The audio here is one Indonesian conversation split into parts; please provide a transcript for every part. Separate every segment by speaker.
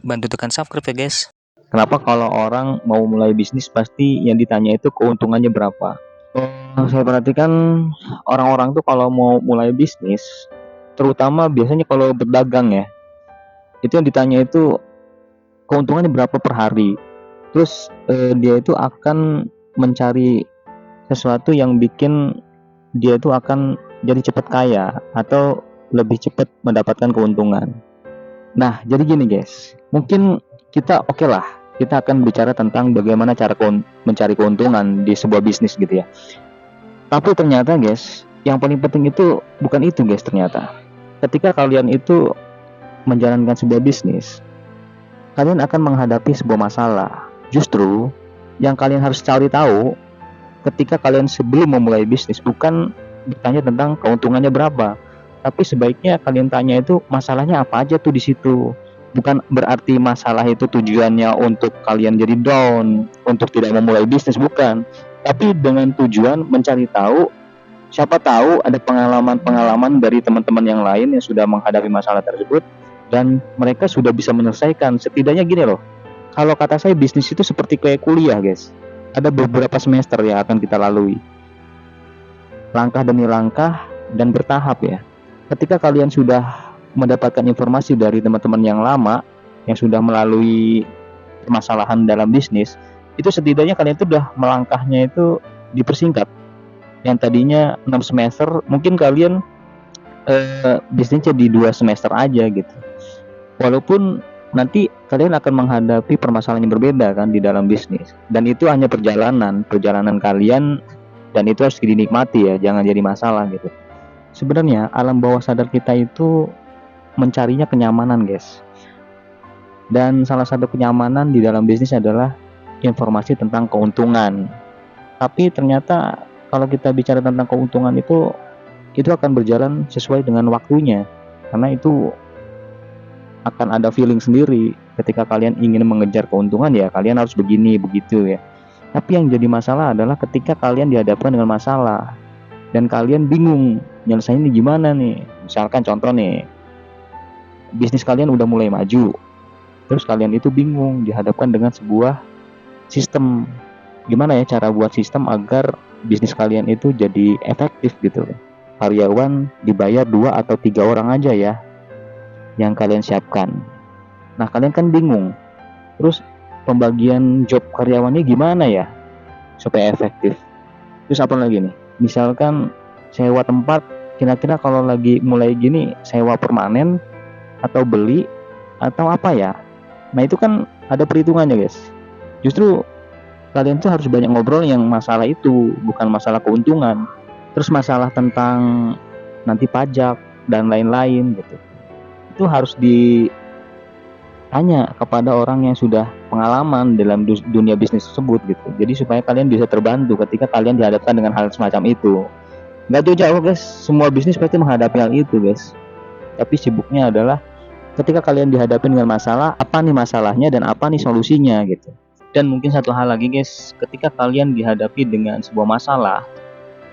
Speaker 1: Bantu tekan subscribe ya guys.
Speaker 2: Kenapa kalau orang mau mulai bisnis pasti yang ditanya itu keuntungannya berapa? Saya perhatikan orang-orang tuh kalau mau mulai bisnis, terutama biasanya kalau berdagang ya, itu yang ditanya itu keuntungannya berapa per hari. Terus dia itu akan mencari sesuatu yang bikin dia itu akan jadi cepat kaya atau lebih cepat mendapatkan keuntungan. Nah, jadi gini guys, mungkin kita oke lah, kita akan bicara tentang bagaimana cara mencari keuntungan di sebuah bisnis gitu ya. Tapi ternyata guys, yang paling penting itu bukan itu guys ternyata. Ketika kalian itu menjalankan sebuah bisnis, kalian akan menghadapi sebuah masalah. Justru yang kalian harus cari tahu ketika kalian sebelum memulai bisnis bukan bertanya tentang keuntungannya berapa, tapi sebaiknya kalian tanya itu masalahnya apa aja tuh di situ. Bukan berarti masalah itu tujuannya untuk kalian jadi down, untuk tidak memulai bisnis, bukan. Tapi dengan tujuan mencari tahu, siapa tahu ada pengalaman-pengalaman dari teman-teman yang lain yang sudah menghadapi masalah tersebut dan mereka sudah bisa menyelesaikan. Setidaknya gini loh, kalau kata saya bisnis itu seperti kayak kuliah guys. Ada beberapa semester yang akan kita lalui, langkah demi langkah dan bertahap ya. Ketika kalian sudah mendapatkan informasi dari teman-teman yang lama yang sudah melalui permasalahan dalam bisnis, itu setidaknya kalian itu udah melangkahnya itu dipersingkat. Yang tadinya 6 semester, mungkin kalian bisnisnya di 2 semester aja gitu. Walaupun nanti kalian akan menghadapi permasalahan yang berbeda kan di dalam bisnis. Dan itu hanya perjalanan kalian, dan itu harus dinikmati ya, jangan jadi masalah gitu. Sebenarnya alam bawah sadar kita itu mencarinya kenyamanan guys. Dan salah satu kenyamanan di dalam bisnis adalah informasi tentang keuntungan. Tapi ternyata kalau kita bicara tentang keuntungan itu akan berjalan sesuai dengan waktunya. Karena itu akan ada feeling sendiri ketika kalian ingin mengejar keuntungan, ya kalian harus begini begitu ya. Tapi yang jadi masalah adalah ketika kalian dihadapkan dengan masalah dan kalian bingung nyelesainnya gimana nih. Misalkan contoh nih, bisnis kalian udah mulai maju, terus kalian itu bingung dihadapkan dengan sebuah sistem. Gimana ya cara buat sistem agar bisnis kalian itu jadi efektif gitu. Karyawan dibayar 2 atau 3 orang aja ya yang kalian siapkan. Nah, kalian kan bingung. Terus pembagian job karyawannya gimana ya supaya efektif? Terus apa lagi nih? Misalkan sewa tempat, kira-kira kalau lagi mulai gini sewa permanen atau beli atau apa ya? Nah, itu kan ada perhitungannya, guys. Justru kalian tuh harus banyak ngobrol yang masalah itu, bukan masalah keuntungan. Terus masalah tentang nanti pajak dan lain-lain gitu. Itu harus ditanya kepada orang yang sudah pengalaman dalam dunia bisnis tersebut gitu. Jadi supaya kalian bisa terbantu ketika kalian dihadapkan dengan hal semacam itu. Nggak jauh-jauh guys, semua bisnis pasti menghadapi hal itu guys. Tapi sibuknya adalah ketika kalian dihadapi dengan masalah, apa nih masalahnya dan apa nih solusinya gitu. Dan mungkin satu hal lagi guys, ketika kalian dihadapi dengan sebuah masalah,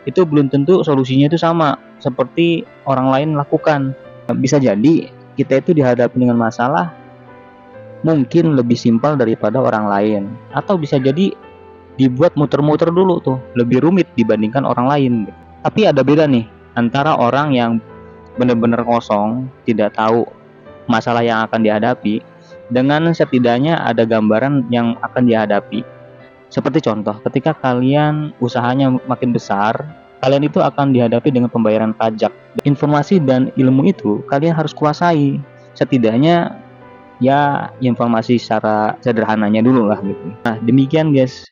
Speaker 2: itu belum tentu solusinya itu sama seperti orang lain lakukan. Bisa jadi kita itu dihadapi dengan masalah mungkin lebih simpel daripada orang lain, atau bisa jadi dibuat muter-muter dulu tuh, lebih rumit dibandingkan orang lain gitu. Tapi ada beda nih antara orang yang benar-benar kosong, tidak tahu masalah yang akan dihadapi, dengan setidaknya ada gambaran yang akan dihadapi. Seperti contoh, ketika kalian usahanya makin besar, kalian itu akan dihadapi dengan pembayaran pajak. Informasi dan ilmu itu kalian harus kuasai. Setidaknya ya informasi secara sederhananya dulu lah gitu. Nah, demikian guys